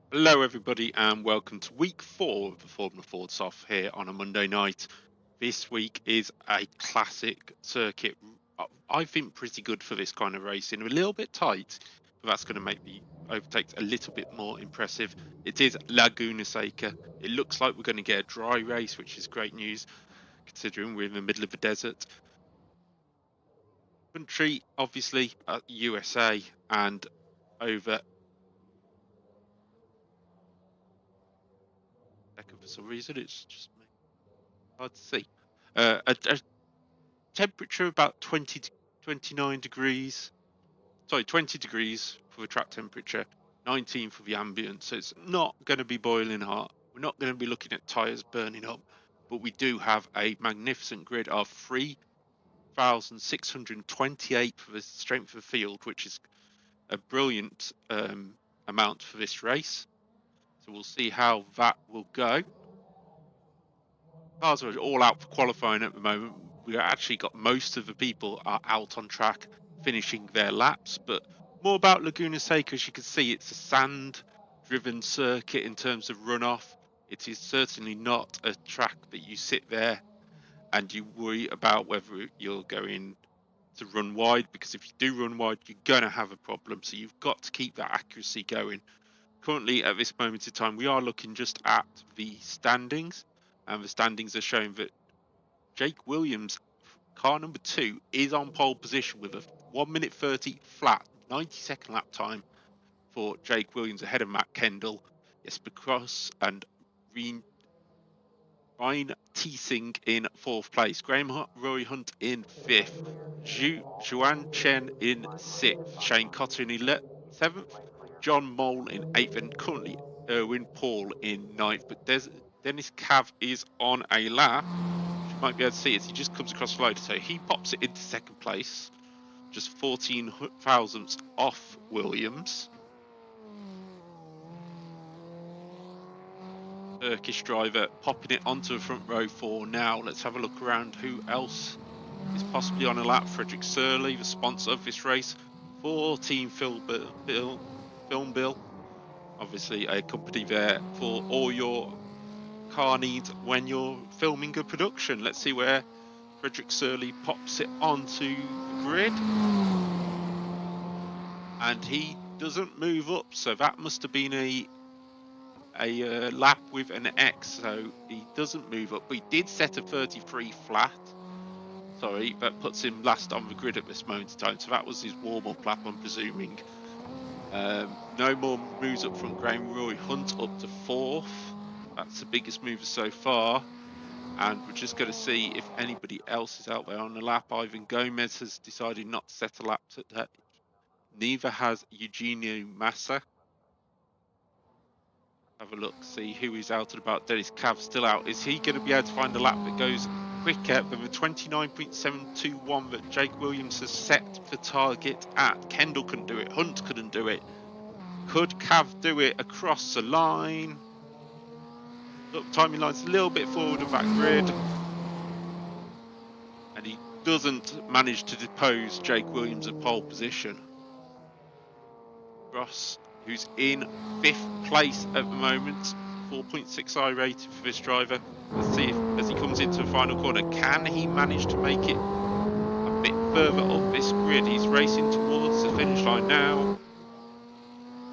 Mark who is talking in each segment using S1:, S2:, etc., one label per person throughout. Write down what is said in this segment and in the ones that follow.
S1: Hello everybody and welcome to week 4 of the Formula Ford Soft here on a Monday night. This week is a classic circuit. I think pretty good for this kind of racing. A little bit tight, but that's going to make the overtakes a little bit more impressive. It is Laguna Seca. It looks like we're going to get a dry race, which is great news considering we're in the middle of the desert. Country, obviously, USA and over. For some reason, it's just hard to see. A temperature about 20 to 29 degrees. Sorry, 20 degrees for the track temperature, 19 for the ambient. So it's not going to be boiling hot. We're not going to be looking at tyres burning up, but we do have a magnificent grid of 3,628 for the strength of the field, which is a brilliant amount for this race. So we'll see how that will go. Cars are all out for qualifying at the moment. We actually got most of the people are out on track finishing their laps, but more about Laguna Seca. As you can see, it's a sand driven circuit in terms of runoff. It is certainly not a track that you sit there and you worry about whether you're going to run wide, because if you do run wide, you're going to have a problem. So you've got to keep that accuracy going. Currently, at this moment in time, we are looking just at the standings, and the standings are showing that Jake Williams, car number 2, is on pole position with a 1 minute 30 flat 90-second lap time for Jake Williams ahead of Matt Kendall, Jesper Cross and Ryan Teesing in 4th place, Graham Roy Hunt in 5th, Juan Chen in 6th, Shane Cotter in 7th, John Mole in 8th, and currently Erwin Paul in 9th. But Dennis Cav is on a lap. You might be able to see it. He just comes across the loader, so he pops it into 2nd place, just 14 thousandths off Williams. Turkish driver popping it onto the front row for now. Let's have a look around who else is possibly on a lap. Frederick Surley, the sponsor of this race for Team Filmbil, obviously a company there for all your car needs when you're filming a production. Let's see where Frederick Surley pops it onto the grid, and he doesn't move up, so that must have been a lap with an X, so he doesn't move up, but he did set a 33 flat. Sorry, that puts him last on the grid at this moment in time, so that was his warm-up lap, I'm presuming. No more moves up from Graham Roy Hunt up to 4th. That's the biggest mover so far, and we're just going to see if anybody else is out there on the lap. Ivan Gomez has decided not to set a lap today. Neither has Eugenio Massa. Have a look, see who is out and about. Dennis Cav still out. Is he going to be able to find a lap that goes quicker than the 29.721 that Jake Williams has set the target at. Kendall couldn't do it. Hunt couldn't do it. Could Cav do it across the line? Look, timing line's a little bit forward of that grid. And he doesn't manage to depose Jake Williams at pole position. Ross, who's in 5th place at the moment, 4.6 I rated for this driver. Let's see if, as he comes into the final corner, can he manage to make it a bit further up this grid? He's racing towards the finish line now.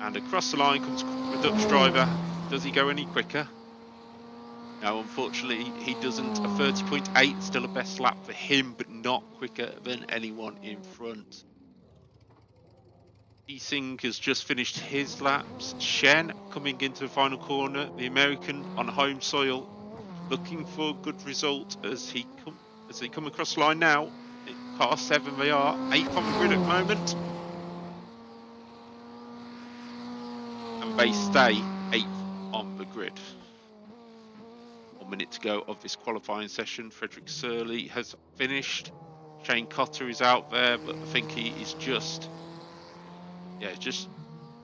S1: And across the line comes the Dutch driver. Does he go any quicker? No, unfortunately he doesn't. A 30.8, still a best lap for him, but not quicker than anyone in front. Singh has just finished his laps. Shen coming into the final corner, the American on home soil, looking for a good result as they come across the line now. Car 7 they are, 8th on the grid at the moment. And they stay 8th on the grid. 1 minute to go of this qualifying session. Frederick Surley has finished. Shane Cotter is out there, but I think he is just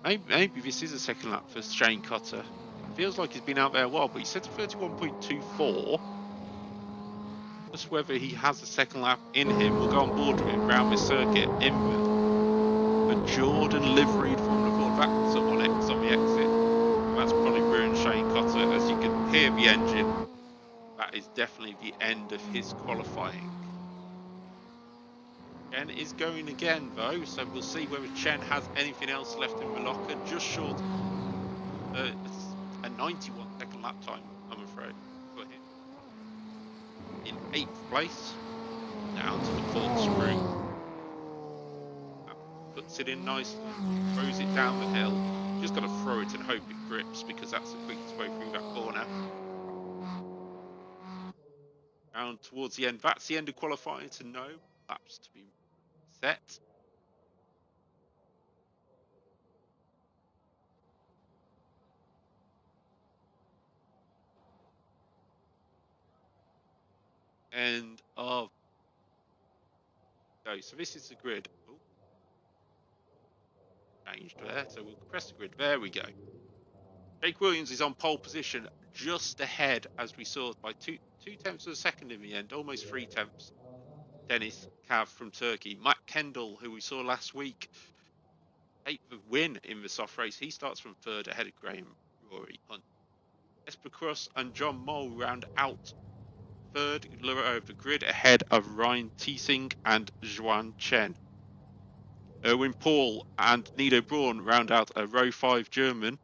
S1: maybe this is a second lap for Shane Cotter. Feels like he's been out there a while, but he set a 31.24. Just whether he has a second lap in him, we'll go on board with him around this circuit in the Jordan liveried Formula 4. That's on the exit. That's probably ruined Shane Cotter. As you can hear the engine, that is definitely the end of his qualifying. Chen is going again though, so we'll see whether Chen has anything else left in the locker. Just short a 91 second lap time, I'm afraid, for him. In 8th place, down to the Corkscrew. Puts it in nicely, throws it down the hill. Just got to throw it and hope it grips, because that's the quickest way through that corner. Down towards the end, that's the end of qualifying to know. Laps to be set. And so this is the grid. Ooh. Changed there, so we'll press the grid. There we go. Jake Williams is on pole position, just ahead, as we saw, by 2/10 of a second in the end, almost 3/10. Dennis Cav from Turkey. Matt Kendall, who we saw last week, take the win in the soft race. He starts from 3rd ahead of Graham Rory Hunt. Esper Cross and John Mole round out 3rd, lower over the grid, ahead of Ryan Teesing and Zhuan Chen. Erwin Paul and Nido Braun round out a row 5 German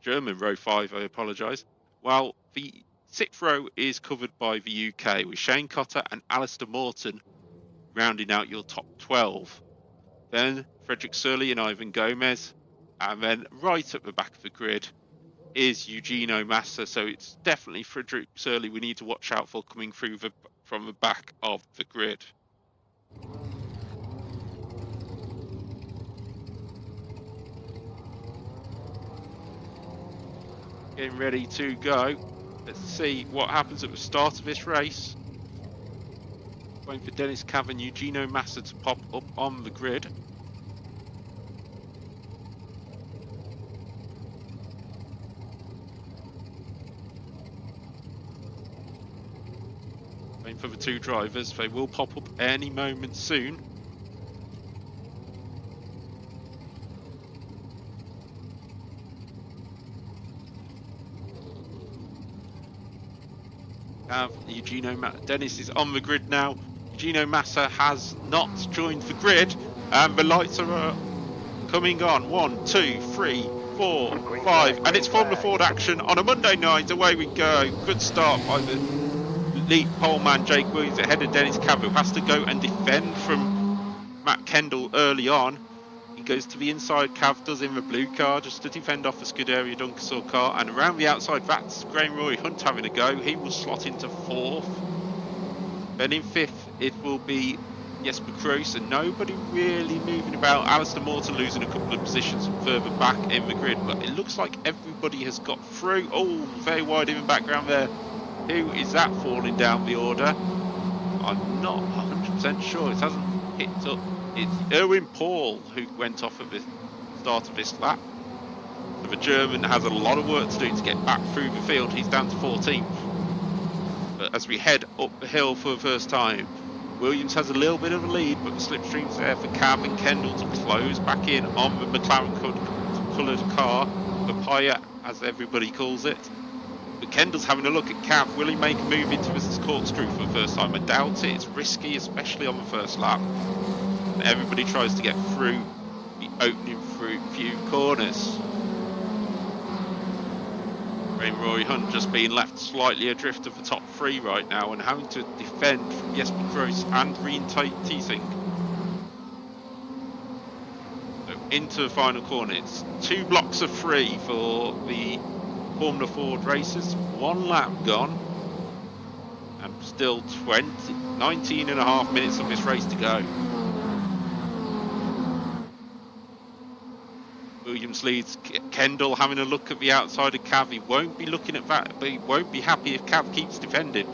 S1: row 5, I apologise. While the 6th row is covered by the UK, with Shane Cotter and Alistair Morton rounding out your top 12. Then Frederick Surley and Ivan Gomez. And then right at the back of the grid is Eugenio Massa. So it's definitely Frederick Surley we need to watch out for coming through from the back of the grid. Getting ready to go. Let's see what happens at the start of this race. Waiting for Dennis Cav and Eugenio Massa to pop up on the grid. Waiting for the 2 drivers. They will pop up any moment soon. Dennis is on the grid now. Eugenio Massa has not joined the grid, and the lights are coming on. 1, 2, 3, 4, 5, and it's Formula Ford action on a Monday night. Away we go. Good start by the lead poleman Jake Williams ahead of Dennis Cav, who has to go and defend from Matt Kendall early on. He goes to the inside, Cav does in the blue car, just to defend off the Scuderia Dunkersaw car, and around the outside, that's Graham Roy Hunt having a go. He will slot into 4th. Then in 5th, it will be Jesper Kroos, and nobody really moving about. Alistair Morton losing a couple of positions further back in the grid, but it looks like everybody has got through. Oh, very wide in the background there. Who is that falling down the order? I'm not 100% sure. It hasn't picked up. It's Erwin Paul who went off at the start of this lap. So the German has a lot of work to do to get back through the field. He's down to 14th. But as we head up the hill for the first time, Williams has a little bit of a lead, but the slipstream's there for Cav and Kendall to close back in on the McLaren-coloured car, Papaya, as everybody calls it. But Kendall's having a look at Cav. Will he make a move into this Corkscrew for the first time? I doubt it. It's risky, especially on the first lap. And everybody tries to get through the opening few corners. Roy Hunt just being left slightly adrift of the top three right now and having to defend from Jesper Gross and Reen Teesing. So into the final corner. It's 2 blocks of 3 for the Formula Ford racers. 1 lap gone. And still 19 and a half minutes of this race to go. Williams leads. Kendall having a look at the outside of Cav. He won't be looking at that, but he won't be happy if Cav keeps defending,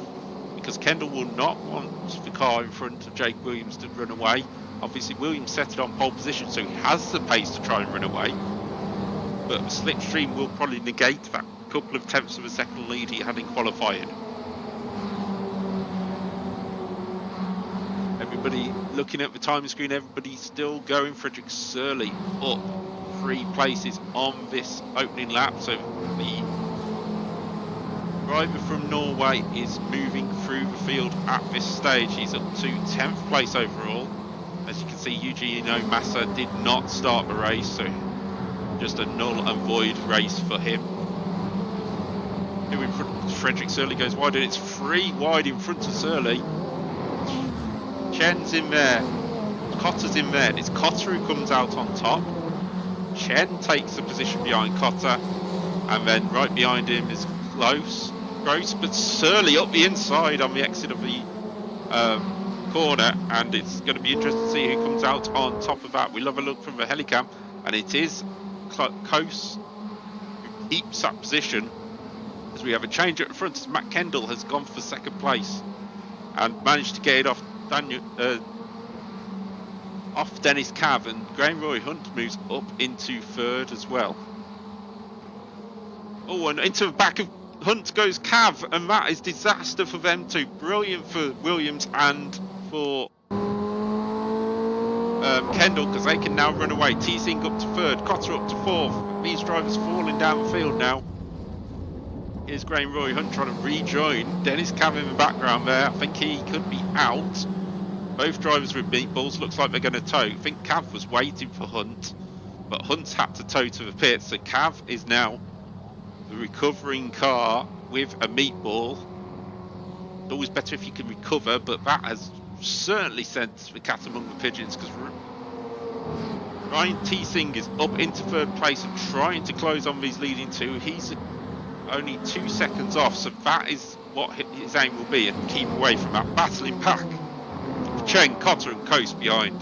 S1: because Kendall will not want the car in front of Jake Williams to run away. Obviously Williams set it on pole position, so he has the pace to try and run away, but the slipstream will probably negate that couple of tenths of a second lead he had in qualifying. Everybody looking at the timing screen, everybody still going. Frederick Surley up 3 places on this opening lap, so the driver from Norway is moving through the field at this stage. He's up to 10th place overall. As you can see, Eugenio Massa did not start the race, so just a null and void race for him. Who in front? Frederick Surley goes wide, and it's 3 wide in front of Surley. Chen's in there, Cotter's in there, and it's Cotter who comes out on top. Chen takes the position behind Cotter, and then right behind him is Gross, but Surley up the inside on the exit of the corner, and it's going to be interesting to see who comes out on top of that. We'll have a look from the helicam, and it is Coase who keeps that position, as we have a change at the front, as Matt Kendall has gone for 2nd place and managed to get it off Dennis Cav, and Graham Roy Hunt moves up into 3rd as well. Oh, and into the back of Hunt goes Cav, and that is disaster for them too. Brilliant for Williams and for Kendall, because they can now run away. Teesing up to 3rd, Cotter up to 4th. These drivers falling down the field now. Here's Graham Roy Hunt trying to rejoin Dennis Cav in the background there. I think he could be out. Both drivers with meatballs, looks like they're going to tow. I think Cav was waiting for Hunt, but Hunt's had to tow to the pit, so Cav is now the recovering car with a meatball. Always better if you can recover, but that has certainly sent the cat among the pigeons, because Ryan Teesing is up into 3rd place and trying to close on these leading 2. He's only 2 seconds off, so that is what his aim will be, and keep away from that battling pack. Chen, Cotter and Coase behind.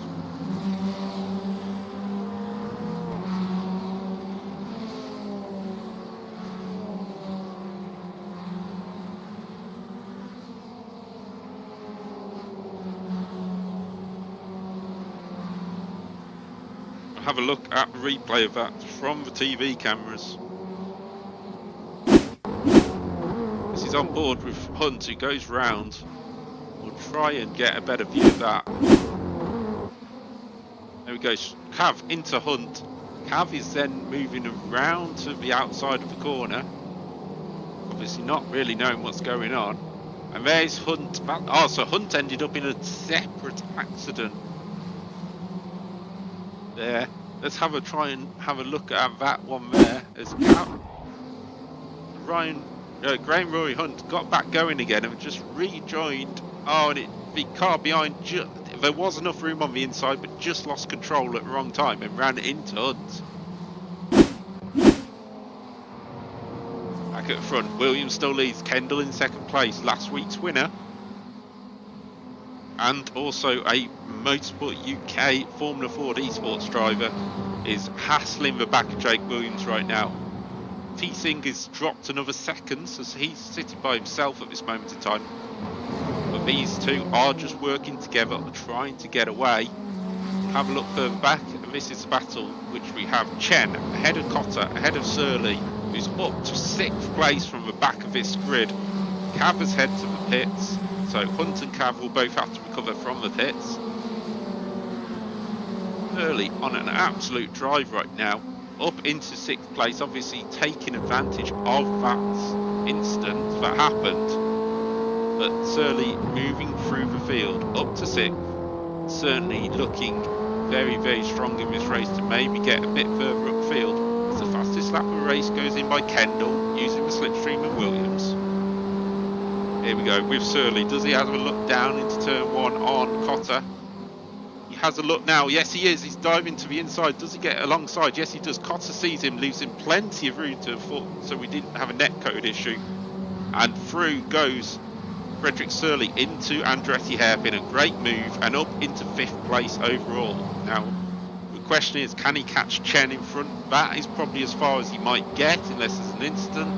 S1: Have a look at the replay of that from the TV cameras. This is on board with Hunt, who goes round. We'll try and get a better view of that. There we go, Cav into Hunt. Cav is then moving around to the outside of the corner, obviously not really knowing what's going on. And there's Hunt. Oh, so Hunt ended up in a separate accident there. Let's try and have a look at that one there. As Graham Roy Hunt got back going again and just rejoined. Oh, and the car behind, there was enough room on the inside, but just lost control at the wrong time and ran into Hunt. Back at the front, Williams still leads. Kendall in 2nd place, last week's winner, and also a Motorsport UK Formula Ford esports driver, is hassling the back of Jake Williams right now. T-Sing has dropped another second, so he's sitting by himself at this moment in time. But these two are just working together, trying to get away. Have a look further back, and this is the battle which we have Chen ahead of Cotter, ahead of Surly, who's up to 6th place from the back of this grid. Cav has head to the pits, so Hunt and Cav will both have to recover from the pits. Surly on an absolute drive right now, up into 6th place, obviously taking advantage of that incident that happened. But Surly moving through the field up to 6th, certainly looking very, very strong in this race to maybe get a bit further upfield. As the fastest lap of the race goes in by Kendall, using the slipstream of Williams. Here we go with Surly. Does he have a look down into turn 1 on Cotter? He has a look now. Yes, he is. He's diving to the inside. Does he get alongside? Yes, he does. Cotter sees him, leaves him plenty of room to foot, so we didn't have a netcode issue. And through goes Frederick Surly into Andretti Hairpin, a great move, and up into 5th place overall. Now, the question is, can he catch Chen in front? That is probably as far as he might get, unless there's an incident,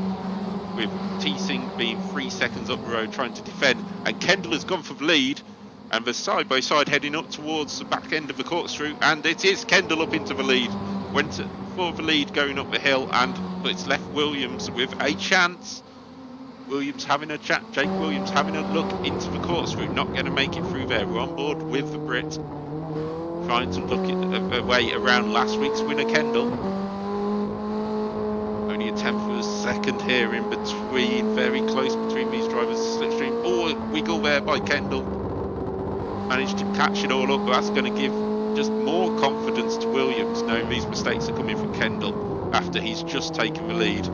S1: with T-Sing being 3 seconds up the road trying to defend. And Kendall has gone for the lead, and the side-by-side heading up towards the back end of the corkscrew, and it is Kendall up into the lead. Went for the lead going up the hill, but it's left Williams with a chance. Williams having a chat, Jake Williams having a look into the corkscrew, not going to make it through there. We're on board with the Brit, trying to look at a way around last week's winner Kendall. Only a 10th of a second here in between, very close between these drivers. Slipstream, oh, a wiggle there by Kendall. Managed to catch it all up, but that's going to give just more confidence to Williams, knowing these mistakes are coming from Kendall after he's just taken the lead.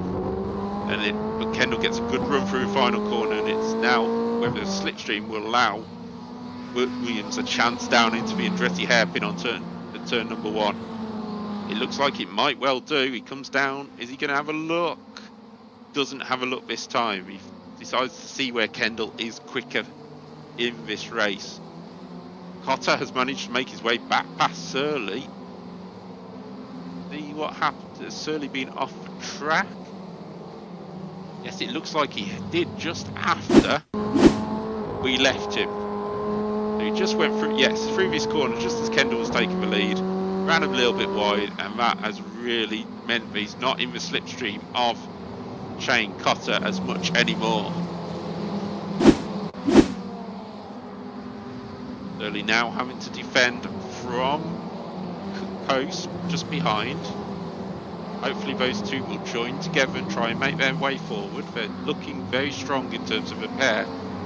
S1: But Kendall gets a good run through the final corner, and it's now whether the slipstream will allow Williams a chance down into the Andretti Hairpin on turn number 1. It looks like it might well do. He comes down. Is he going to have a look? Doesn't have a look this time. He decides to see where Kendall is quicker in this race. Cotter has managed to make his way back past Surly. See what happened. Has Surly been off track? Yes, it looks like he did just after we left him. So he just went through, yes, through this corner just as Kendall was taking the lead. Ran a little bit wide, and that has really meant that he's not in the slipstream of Shane Cotter as much anymore. Surly now having to defend from post just behind. Hopefully those two will join together and try and make their way forward. They're looking very strong in terms of a pair.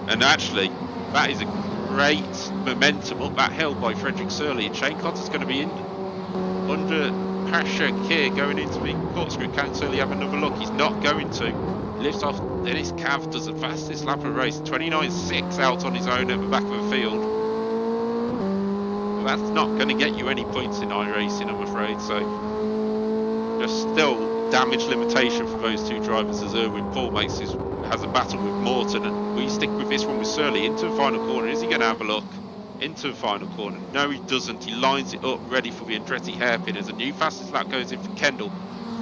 S1: And actually, that is a great momentum up that hill by Frederick Surly. And Shane Cotter's going to be in under pressure here going into the corkscrew. Can Surly have another look? He's not going to. He lifts off. Dennis Cav does the fastest lap of the race. 29.6 out on his own at the back of the field. But that's not going to get you any points in iRacing, I'm afraid. So there's still damage limitation for those two drivers as Erwin Paul has a battle with Morton, and we stick with this one with Surly into the final corner. Is he going to have a look into the final corner? No, he doesn't. He lines it up ready for the Andretti Hairpin as a new fastest lap goes in for Kendall,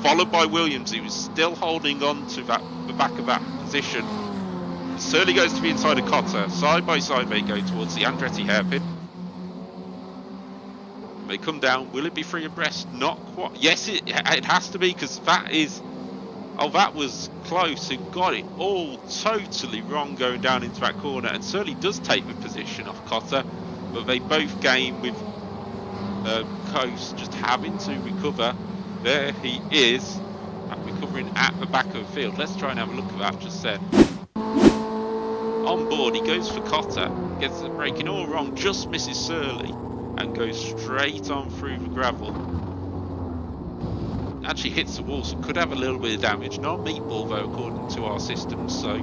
S1: followed by Williams, who is still holding on to the back of that position. Surly goes to the inside of Cotter. Side by side they go towards the Andretti Hairpin. They come down. Will it be free abreast? Not quite. Yes, it has to be, because that is... Oh, that was close and got it all totally wrong going down into that corner. And Surly does take the position off Cotter, but they both gain with Coast just having to recover. There he is, recovering at the back of the field. Let's try and have a look at that just then. On board, he goes for Cotter, gets the braking all wrong, just misses Surly, and goes straight on through the gravel. Actually hits the wall, so could have a little bit of damage. Not meatball though, according to our systems. So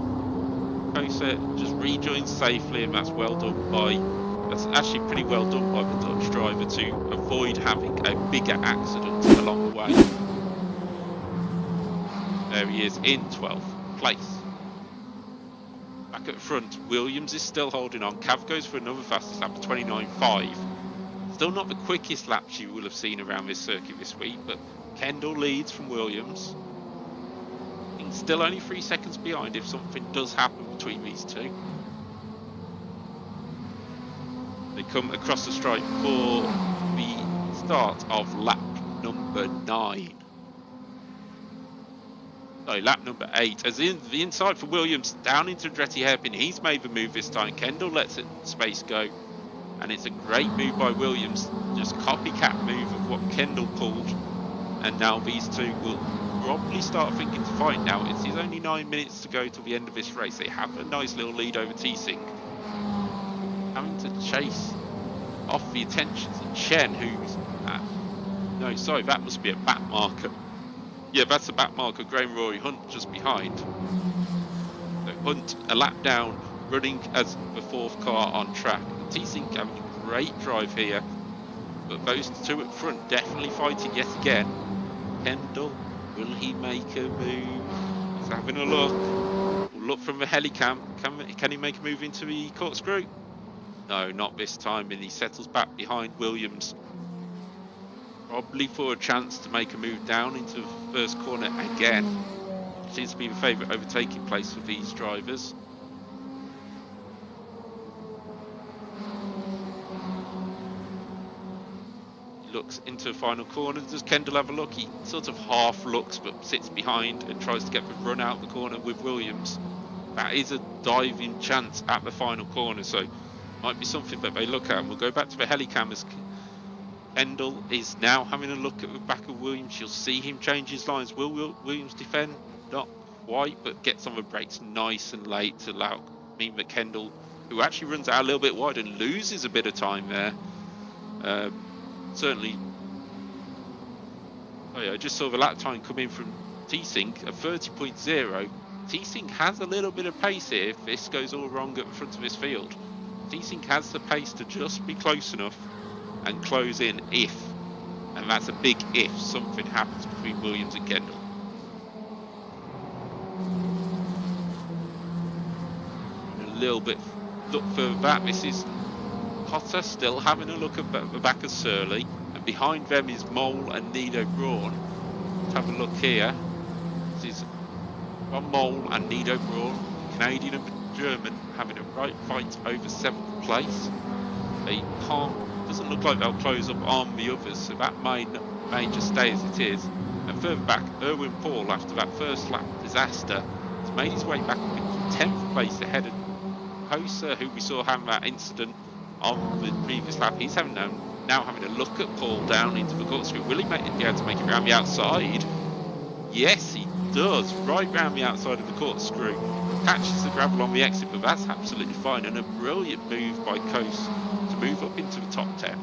S1: Kosa just rejoins safely, and that's well done by... That's actually pretty well done by the Dutch driver to avoid having a bigger accident along the way. There he is in 12th place. Back at the front, Williams is still holding on. Cav goes for another fastest lap of 29.5. Still not the quickest laps you will have seen around this circuit this week, but Kendall leads from Williams. still only 3 seconds behind if something does happen between these two. They come across the stripe for the start of lap number 9. Sorry, lap number 8. As in the inside for Williams down into Andretti Hairpin. He's made the move this time. Kendall lets it space go. And it's a great move by Williams. Just copycat move of what Kendall pulled. And now these two will probably start thinking to fight now. It's only 9 minutes to go till the end of this race. They have a nice little lead over T-Sync. Having to chase off the attentions of Chen, who's no, sorry, that must be a back marker. Yeah, that's a back marker. Graham Rory Hunt just behind. So Hunt a lap down, running as the 4th car on track. T-Sync having a great drive here, but those two at front definitely fighting yet again. Kendall, will he make a move? He's having a look. We'll look from the helicam. Can he make a move into the corkscrew? No, not this time, and he settles back behind Williams. Probably for a chance to make a move down into the first corner again. Seems to be the favourite overtaking place for these drivers. He looks into the final corner. Does Kendall have a look? He sort of half looks but sits behind and tries to get the run out the corner with Williams. That is a diving chance at the final corner, so might be something that they look at. And we'll go back to the helicam as Kendall is now having a look at the back of Williams. You'll see him change his lines. Will Williams defend? Not quite, but gets on the brakes nice and late to mean that Kendall, who actually runs out a little bit wide and loses a bit of time there. Certainly, oh yeah, I just saw the lap time come in from T-Sync at 30.0. T-Sync has a little bit of pace here if this goes all wrong at the front of his field. T-Sync has the pace to just be close enough and close in if, and that's a big if, something happens between Williams and Kendall. A little bit look further back, this is Potter still having a look at the back of Surly, and behind them is Mole and Nido Braun. Let's have a look here. This is from Mole and Nido Braun, Canadian and German, having a right fight over 7th place. They doesn't look like they'll close up on the others, so that may just stay as it is. And further back, Erwin Paul, after that first lap disaster, has made his way back up into 10th place ahead of Hoser, who we saw having that incident on the previous lap. He's now having a look at Paul down into the corkscrew. Will he be able to make it around the outside? Yes, he does, right round the outside of the corkscrew. Catches the gravel on the exit, but that's absolutely fine, and a brilliant move by Coase to move up into the top 10.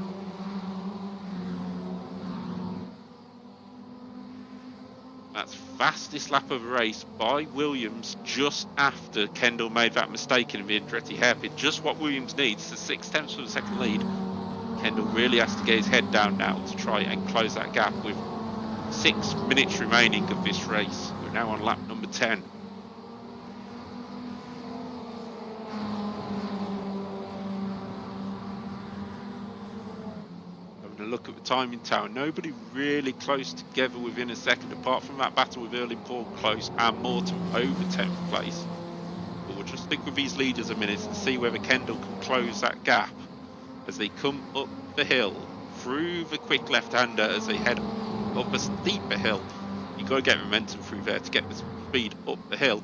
S1: That's fastest lap of the race by Williams just after Kendall made that mistake in the Andretti Hairpin. Just what Williams needs, the 6 tenths for the second lead. Kendall really has to get his head down now to try and close that gap with 6 minutes remaining of this race. We're now on lap number 10. Look at the time in town. Nobody really close together within a second, apart from that battle with Erling Paul close and Morton over 10th place. But we'll just stick with these leaders a minute and see whether Kendall can close that gap as they come up the hill through the quick left-hander as they head up a steeper hill. You've got to get momentum through there to get the speed up the hill.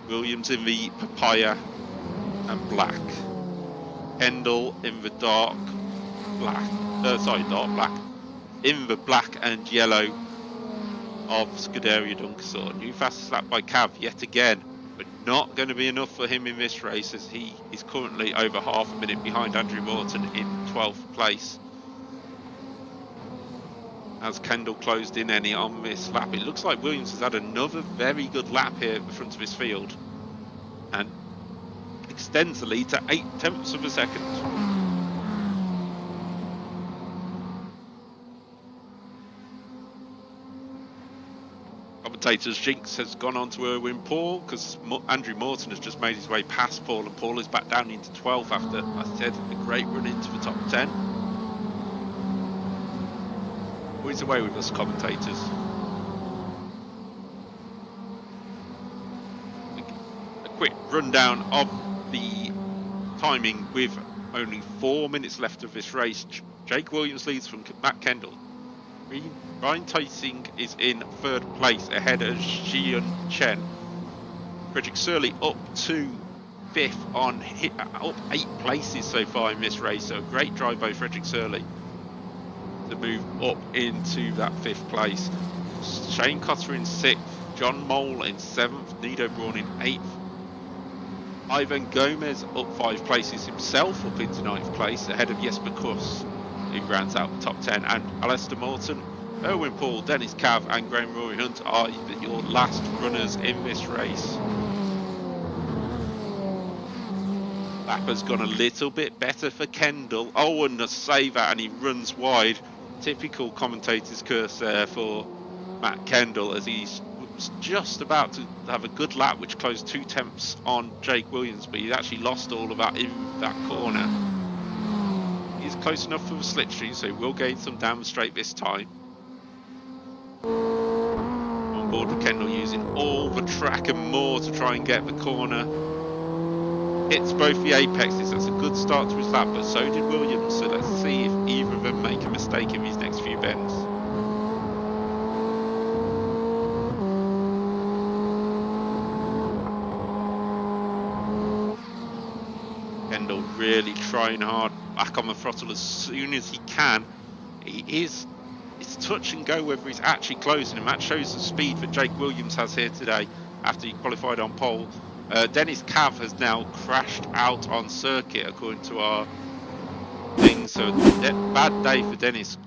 S1: Williams in the papaya and black. Kendall in the dark black, dark black, in the black and yellow of Scuderia Dunkasor. New fastest lap by Cav yet again, but not going to be enough for him in this race as he is currently over half a minute behind Andrew Morton in 12th place. As Kendall closed in any on this lap, it looks like Williams has had another very good lap here at the front of his field and extends the lead to 8 tenths of a second. Commentators Jinx has gone on to Erwin Paul because Andrew Morton has just made his way past Paul, and Paul is back down into 12th after, I said, a great run into the top 10. Always away with us commentators. quick rundown of the timing with only 4 minutes left of this race. Jake Williams leads from Matt Kendall. Ryan Tysing is in 3rd place ahead of Xian Chen. Frederick Surley up to 5th on up 8 places so far in this race. So a great drive by Frederick Surley to move up into that 5th place. Shane Cotter in 6th, John Mole in 7th, Nido Braun in 8th. Ivan Gomez up 5 places himself, up into 9th place ahead of Jesper Kuss, who rounds out the top 10, and Alistair Morton, Erwin Paul, Dennis Cav and Graham Rory Hunt are your last runners in this race. Lap has gone a little bit better for Kendall. Oh, and a saver, and he runs wide. Typical commentator's curse there for Matt Kendall, as he's just about to have a good lap, which closed 2 tenths on Jake Williams, but he actually lost all of that in that corner. He's close enough for the slipstream, so he will gain some down the straight this time. On board with Kendall using all the track and more to try and get the corner. Hits both the apexes. That's a good start to his lap, but so did Williams, so let's see if either of them make a mistake in these next few bends. Kendall really trying hard, back on the throttle as soon as he can. It's touch and go whether he's actually closing him. That shows the speed that Jake Williams has here today after he qualified on pole. Dennis Cav has now crashed out on circuit according to our thing, so bad day for Dennis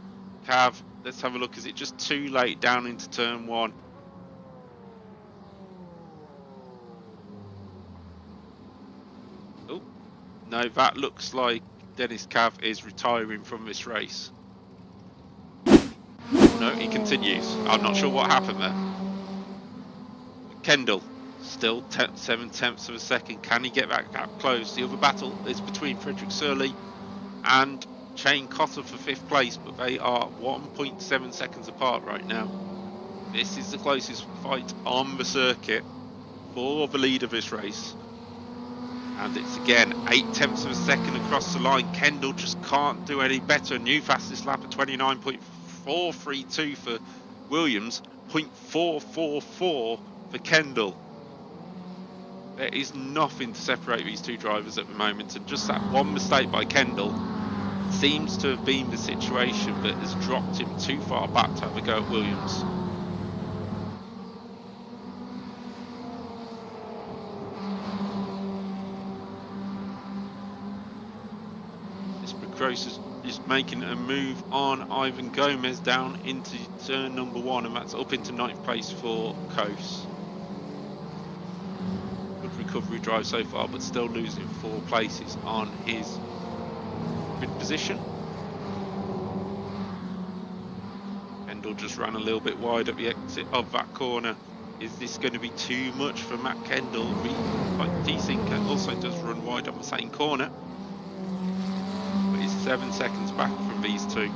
S1: Cav. Let's have a look. Is it just too late down into turn 1? Oh no, that looks like Dennis Cav is retiring from this race. No, he continues. I'm not sure what happened there. Kendall still 7 tenths of a second. Can he get that gap closed? The other battle is between Frederick Surley and Shane Cotter for 5th place, but they are 1.7 seconds apart right now. This is the closest fight on the circuit for the lead of this race. And it's again 8 tenths of a second across the line. Kendall just can't do any better. New fastest lap at 29.432 for Williams, 0.444 for Kendall. There is nothing to separate these two drivers at the moment, and just that one mistake by Kendall seems to have been the situation that has dropped him too far back to have a go at Williams. Gross is making a move on Ivan Gomez down into turn number 1, and that's up into 9th place for Coase. Good recovery drive so far, but still losing 4 places on his grid position. Kendall just ran a little bit wide at the exit of that corner. Is this going to be too much for Matt Kendall? T-Sinker also does run wide on the same corner. 7 seconds back from these two.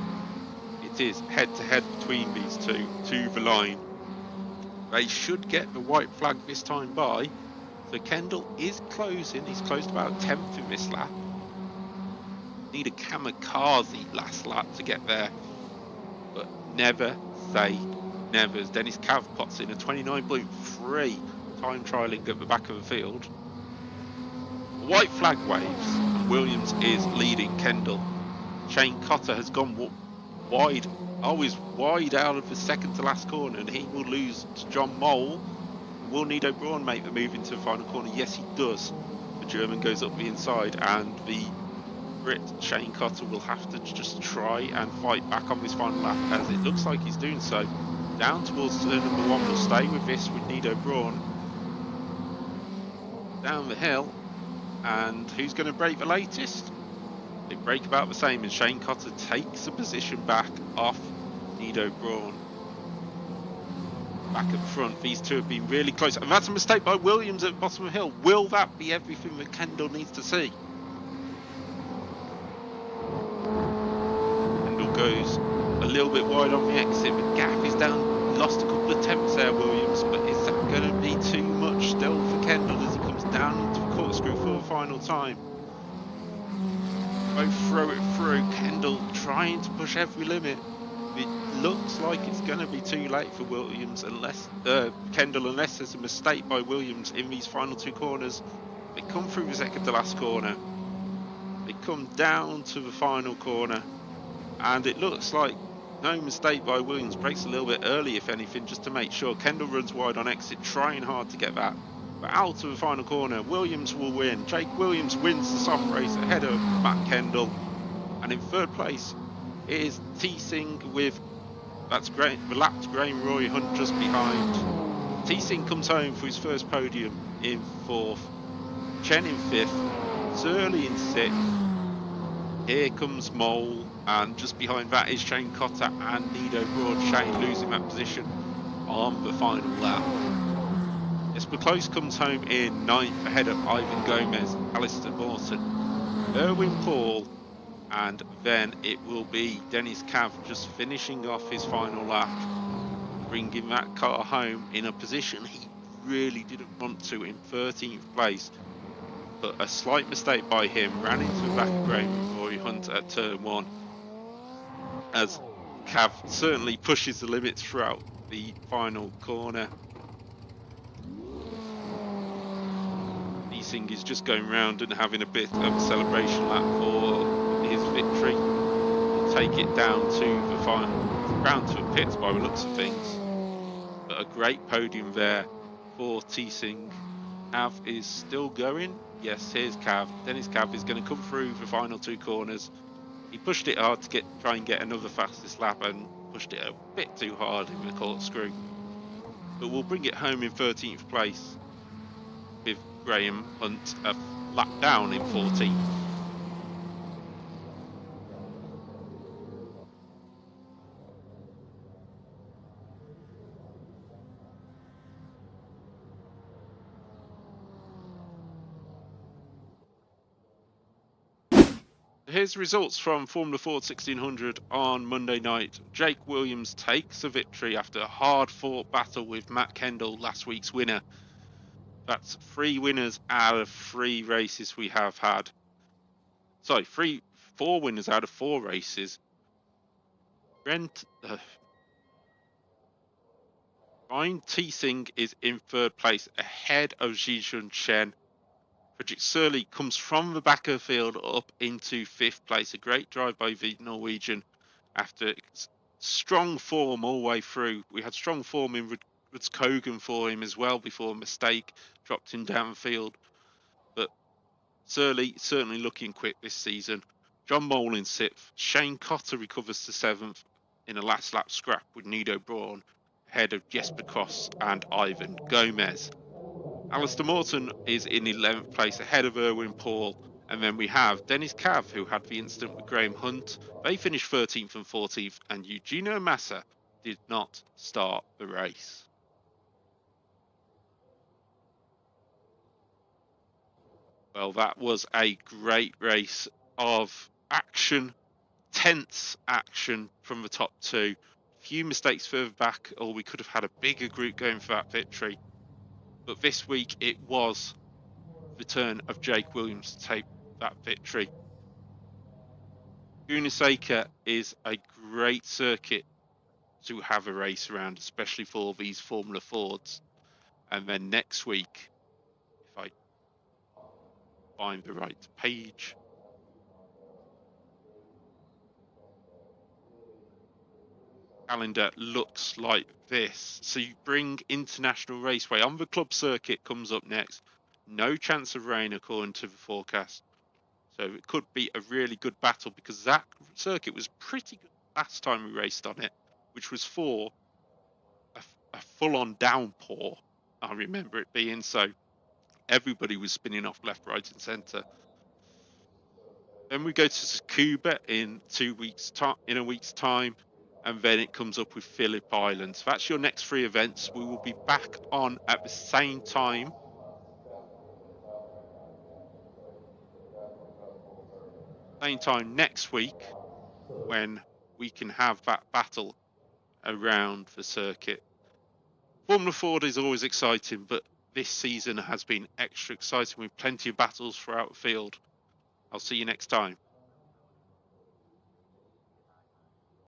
S1: It is head to head between these two to the line. They should get the white flag this time by. So Kendall is closing. He's closed about 10th in this lap. Need a kamikaze last lap to get there, but never say never. As Dennis Cav pots in a 29.3 time trialing at the back of the field. White flag waves. Williams is leading Kendall. Shane Cotter has gone wide, always wide out of the second to last corner, and he will lose to John Mole. Will Nido Braun make the move into the final corner? Yes, he does. The German goes up the inside, and the Brit Shane Cotter will have to just try and fight back on this final lap, as it looks like he's doing so. Down towards turn number 1, will stay with this with Nido Braun. Down the hill, and who's going to break the latest? They break about the same, and Shane Cotter takes a position back off Nido Braun. Back at front, these two have been really close, and that's a mistake by Williams at the bottom of the hill. Will that be everything that Kendall needs to see? Kendall goes a little bit wide on the exit, the gap is down. Lost a couple of tenths there, Williams, but is that going to be too much still for Kendall as he comes down time. Both throw it through. Kendall trying to push every limit. It looks like it's going to be too late for Williams unless Kendall, unless there's a mistake by Williams in these final two corners. They come through the second to last corner. They come down to the final corner, and it looks like no mistake by Williams. Brakes a little bit early, if anything, just to make sure. Kendall runs wide on exit, trying hard to get that. But out of the final corner, Williams will win. Jake Williams wins the soft race ahead of Matt Kendall. And in third place is T-Sing with, that's great, relaxed Graham Roy Hunt just behind. T-Sing comes home for his first podium in fourth. Chen in fifth. Zerly in sixth. Here comes Mole, and just behind that is Shane Cotter and Nido Broad. Shane losing that position on the final lap. Jesper Close comes home in ninth ahead of Ivan Gomez, Alistair Morton, Erwin Paul, and then it will be Dennis Cav just finishing off his final lap, bringing that car home in a position he really didn't want to, in 13th place. But a slight mistake by him ran into the back of Graham Roy Hunt at turn one, as Cav certainly pushes the limits throughout the final corner. T-Sing is just going round and having a bit of a celebration lap for his victory. He'll take it down to the final, round to the pits by the looks of things. But a great podium there for T-Sing. Cav is still going. Yes, here's Cav. Dennis Cav is going to come through the final two corners. He pushed it hard to try and get another fastest lap, and pushed it a bit too hard in the corkscrew. But we'll bring it home in 13th place with Graham Hunt a lap down in 14th. Here's the results from Formula Ford 1600 on Monday night. Jake Williams takes the victory after a hard-fought battle with Matt Kendall, last week's winner. That's 3 winners out of 3 races we have had. Sorry, 4 winners out of 4 races. Ryan T-Sing is in 3rd place ahead of Jijun Chen. Fredrik Surly comes from the back of the field up into 5th place. A great drive by the Norwegian after strong form all the way through. We had strong form in Rudskogen for him as well before a mistake dropped him downfield. But Surly certainly looking quick this season. John Mole in 6th. Shane Cotter recovers to 7th in a last lap scrap with Nido Braun ahead of Jesper Cross and Ivan Gomez. Alistair Morton is in 11th place ahead of Erwin Paul. And then we have Dennis Cav, who had the incident with Graham Hunt. They finished 13th and 14th, and Eugenio Massa did not start the race. Well, that was a great race of action, tense action from the top 2. Few mistakes further back, or we could have had a bigger group going for that victory. But this week it was the turn of Jake Williams to take that victory. Laguna Seca is a great circuit to have a race around, especially for these Formula Fords. And then next week, if I find the right page, calendar looks like this. So you bring International Raceway on the club circuit comes up next. No chance of rain according to the forecast. So it could be a really good battle, because that circuit was pretty good last time we raced on it, which was for a full-on downpour. I remember it being, so everybody was spinning off left, right and centre. Then we go to Tsukuba in a week's time, and then it comes up with Phillip Island. So that's your next 3 events. We will be back on at the same time. Next week, when we can have that battle around the circuit. Formula Ford is always exciting, but this season has been extra exciting with plenty of battles throughout the field. I'll see you next time.